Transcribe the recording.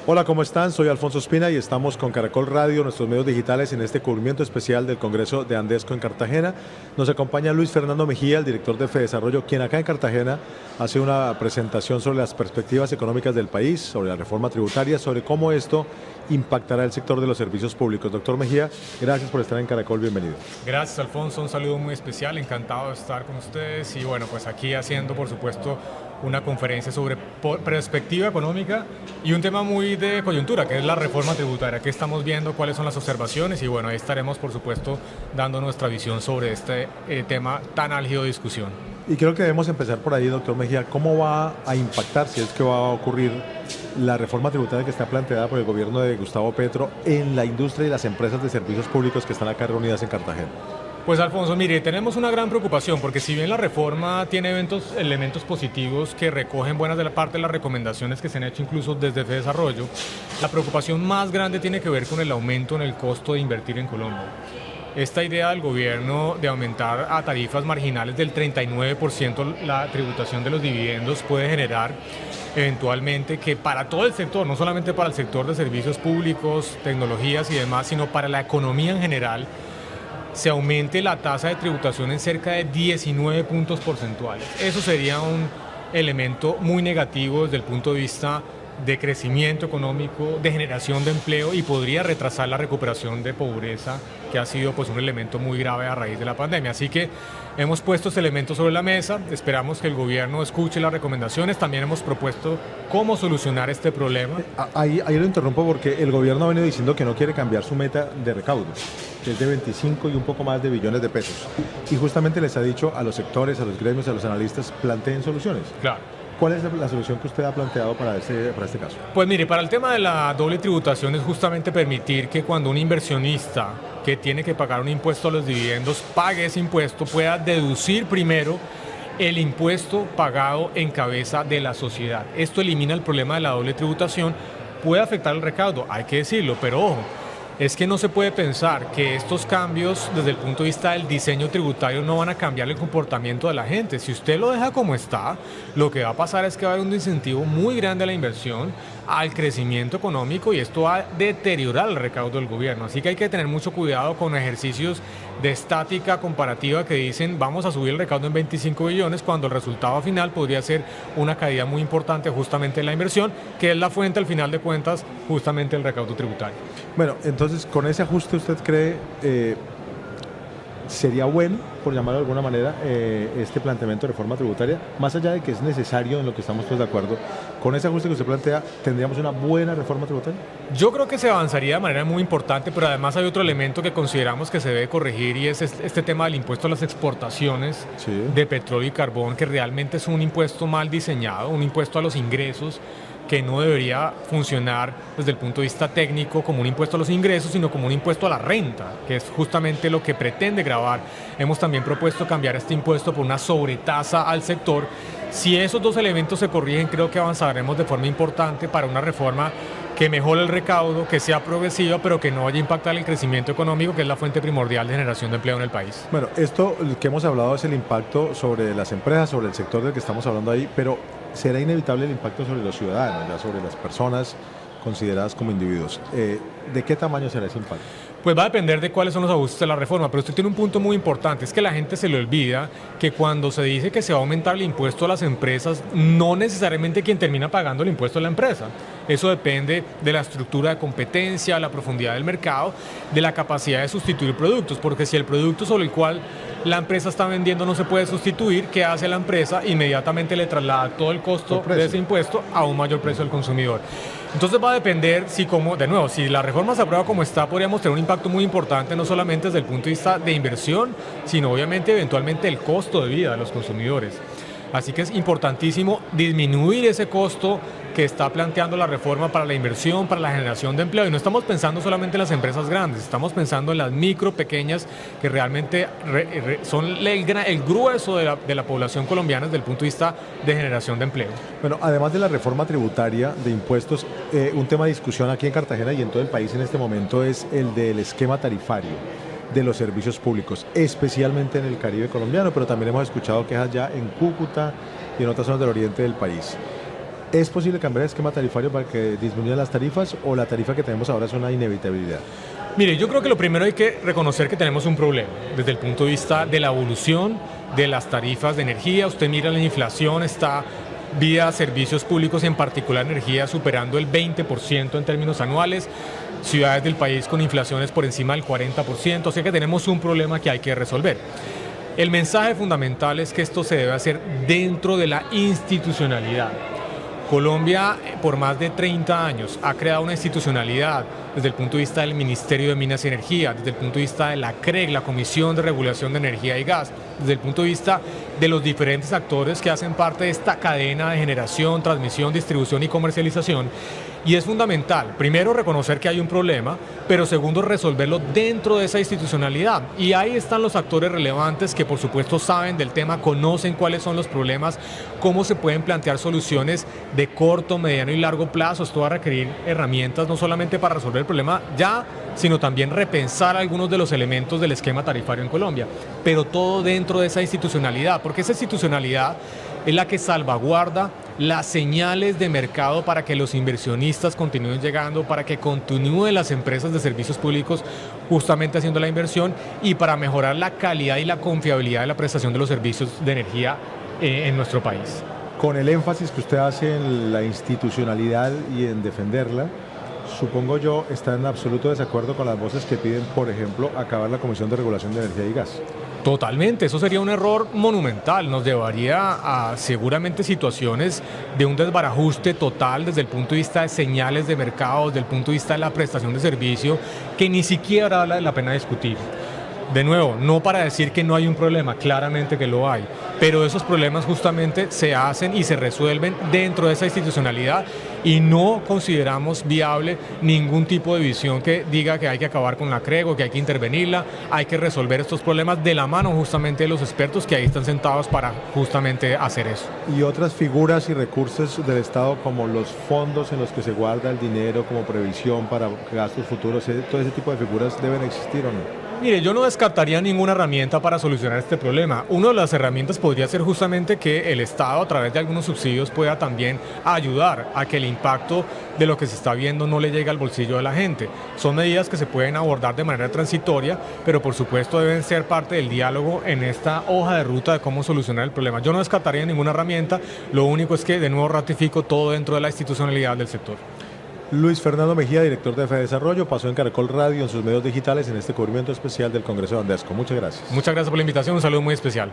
Hola, ¿cómo están? Soy Alfonso Espina y estamos con Caracol Radio, nuestros medios digitales, en este cubrimiento especial del Congreso de Andesco en Cartagena. Nos acompaña Luis Fernando Mejía, el director de Fedesarrollo, quien acá en Cartagena hace una presentación sobre las perspectivas económicas del país, sobre la reforma tributaria, sobre cómo esto impactará el sector de los servicios públicos. Doctor Mejía, gracias por estar en Caracol, bienvenido. Gracias, Alfonso, un saludo muy especial, encantado de estar con ustedes y bueno, pues aquí haciendo, por supuesto, una conferencia sobre perspectiva económica y un tema muy de coyuntura, que es la reforma tributaria. Aquí estamos viendo cuáles son las observaciones y bueno, ahí estaremos, por supuesto, dando nuestra visión sobre este tema tan álgido de discusión. Y creo que debemos empezar por ahí, doctor Mejía. ¿Cómo va a impactar, si es que va a ocurrir, la reforma tributaria que está planteada por el gobierno de Gustavo Petro en la industria y las empresas de servicios públicos que están acá reunidas en Cartagena? Pues Alfonso, mire, tenemos una gran preocupación porque si bien la reforma tiene elementos positivos que recogen buenas de la parte de las recomendaciones que se han hecho incluso desde Fedesarrollo, la preocupación más grande tiene que ver con el aumento en el costo de invertir en Colombia. Esta idea del gobierno de aumentar a tarifas marginales del 39% la tributación de los dividendos puede generar eventualmente que para todo el sector, no solamente para el sector de servicios públicos, tecnologías y demás, sino para la economía en general, se aumente la tasa de tributación en cerca de 19 puntos porcentuales. Eso sería un elemento muy negativo desde el punto de vista de crecimiento económico, de generación de empleo y podría retrasar la recuperación de pobreza, que ha sido pues un elemento muy grave a raíz de la pandemia. Así que hemos puesto este elemento sobre la mesa, esperamos que el gobierno escuche las recomendaciones, también hemos propuesto cómo solucionar este problema. Ahí lo interrumpo porque el gobierno ha venido diciendo que no quiere cambiar su meta de recaudo, que es de 25 y un poco más de billones de pesos. Y justamente les ha dicho a los sectores, a los gremios, a los analistas, planteen soluciones. Claro. ¿Cuál es la solución que usted ha planteado para este caso? Pues mire, para el tema de la doble tributación es justamente permitir que cuando un inversionista que tiene que pagar un impuesto a los dividendos pague ese impuesto, pueda deducir primero el impuesto pagado en cabeza de la sociedad. Esto elimina el problema de la doble tributación, puede afectar el recaudo, hay que decirlo, pero ojo, es que no se puede pensar que estos cambios desde el punto de vista del diseño tributario no van a cambiar el comportamiento de la gente. Si usted lo deja como está, lo que va a pasar es que va a haber un incentivo muy grande a la inversión, al crecimiento económico y esto va a deteriorar el recaudo del gobierno. Así que hay que tener mucho cuidado con ejercicios de estática comparativa que dicen vamos a subir el recaudo en 25 billones cuando el resultado final podría ser una caída muy importante justamente en la inversión, que es la fuente al final de cuentas justamente del recaudo tributario. Bueno, entonces con ese ajuste usted cree sería bueno, por llamarlo de alguna manera, este planteamiento de reforma tributaria, más allá de que es necesario en lo que estamos todos de acuerdo, con ese ajuste que usted plantea, ¿tendríamos una buena reforma tributaria? Yo creo que se avanzaría de manera muy importante, pero además hay otro elemento que consideramos que se debe corregir y es este tema del impuesto a las exportaciones de petróleo y carbón, que realmente es un impuesto mal diseñado, un impuesto a los ingresos, que no debería funcionar desde el punto de vista técnico como un impuesto a los ingresos, sino como un impuesto a la renta, que es justamente lo que pretende gravar. Hemos también propuesto cambiar este impuesto por una sobretasa al sector. Si esos dos elementos se corrigen, creo que avanzaremos de forma importante para una reforma que mejore el recaudo, que sea progresiva, pero que no vaya a impactar el crecimiento económico, que es la fuente primordial de generación de empleo en el país. Bueno, esto que hemos hablado es el impacto sobre las empresas, sobre el sector del que estamos hablando ahí, pero será inevitable el impacto sobre los ciudadanos, ya sobre las personas consideradas como individuos. ¿De qué tamaño será ese impacto? Pues va a depender de cuáles son los ajustes de la reforma, pero usted tiene un punto muy importante, es que la gente se le olvida que cuando se dice que se va a aumentar el impuesto a las empresas, no necesariamente quien termina pagando el impuesto es la empresa. Eso depende de la estructura de competencia, la profundidad del mercado, de la capacidad de sustituir productos, porque si el producto sobre el cual la empresa está vendiendo no se puede sustituir, ¿qué hace la empresa? Inmediatamente le traslada todo el costo de ese impuesto a un mayor precio al consumidor. Entonces va a depender si la reforma se aprueba como está, podríamos tener un impacto muy importante, no solamente desde el punto de vista de inversión, sino obviamente eventualmente el costo de vida de los consumidores. Así que es importantísimo disminuir ese costo que está planteando la reforma para la inversión, para la generación de empleo. Y no estamos pensando solamente en las empresas grandes, estamos pensando en las micro, pequeñas, que realmente son el grueso de la población colombiana desde el punto de vista de generación de empleo. Bueno, además de la reforma tributaria de impuestos, un tema de discusión aquí en Cartagena y en todo el país en este momento es el del esquema tarifario de los servicios públicos, especialmente en el Caribe colombiano, pero también hemos escuchado quejas ya en Cúcuta y en otras zonas del oriente del país. ¿Es posible cambiar el esquema tarifario para que disminuyan las tarifas o la tarifa que tenemos ahora es una inevitabilidad? Mire, yo creo que lo primero hay que reconocer que tenemos un problema desde el punto de vista de la evolución de las tarifas de energía. Usted mira la inflación, está vía servicios públicos, en particular energía, superando el 20% en términos anuales. Ciudades del país con inflaciones por encima del 40%, o sea que tenemos un problema que hay que resolver. El mensaje fundamental es que esto se debe hacer dentro de la institucionalidad. Colombia, por más de 30 años, ha creado una institucionalidad desde el punto de vista del Ministerio de Minas y Energía, desde el punto de vista de la CREG, la Comisión de Regulación de Energía y Gas, desde el punto de vista de los diferentes actores que hacen parte de esta cadena de generación, transmisión, distribución y comercialización. Y es fundamental, primero, reconocer que hay un problema, pero segundo, resolverlo dentro de esa institucionalidad. Y ahí están los actores relevantes que, por supuesto, saben del tema, conocen cuáles son los problemas, cómo se pueden plantear soluciones de corto, mediano y largo plazo. Esto va a requerir herramientas no solamente para resolver el problema ya, sino también repensar algunos de los elementos del esquema tarifario en Colombia, pero todo dentro de esa institucionalidad, porque esa institucionalidad es la que salvaguarda las señales de mercado para que los inversionistas continúen llegando, para que continúen las empresas de servicios públicos justamente haciendo la inversión y para mejorar la calidad y la confiabilidad de la prestación de los servicios de energía en nuestro país. Con el énfasis que usted hace en la institucionalidad y en defenderla, supongo yo, está en absoluto desacuerdo con las voces que piden, por ejemplo, acabar la Comisión de Regulación de Energía y Gas. Totalmente, eso sería un error monumental, nos llevaría a seguramente situaciones de un desbarajuste total desde el punto de vista de señales de mercado, desde el punto de vista de la prestación de servicio, que ni siquiera vale la pena discutir. De nuevo, no para decir que no hay un problema, claramente que lo hay, pero esos problemas justamente se hacen y se resuelven dentro de esa institucionalidad y no consideramos viable ningún tipo de visión que diga que hay que acabar con la CREG o que hay que intervenirla, hay que resolver estos problemas de la mano justamente de los expertos que ahí están sentados para justamente hacer eso. Y otras figuras y recursos del Estado como los fondos en los que se guarda el dinero como previsión para gastos futuros, todo ese tipo de figuras deben existir o no. Mire, yo no descartaría ninguna herramienta para solucionar este problema. Una de las herramientas podría ser justamente que el Estado, a través de algunos subsidios, pueda también ayudar a que el impacto de lo que se está viendo no le llegue al bolsillo de la gente. Son medidas que se pueden abordar de manera transitoria, pero por supuesto deben ser parte del diálogo en esta hoja de ruta de cómo solucionar el problema. Yo no descartaría ninguna herramienta, lo único es que de nuevo ratifico todo dentro de la institucionalidad del sector. Luis Fernando Mejía, director de Fedesarrollo, pasó en Caracol Radio, en sus medios digitales, en este cubrimiento especial del Congreso de Andesco. Muchas gracias. Muchas gracias por la invitación, un saludo muy especial.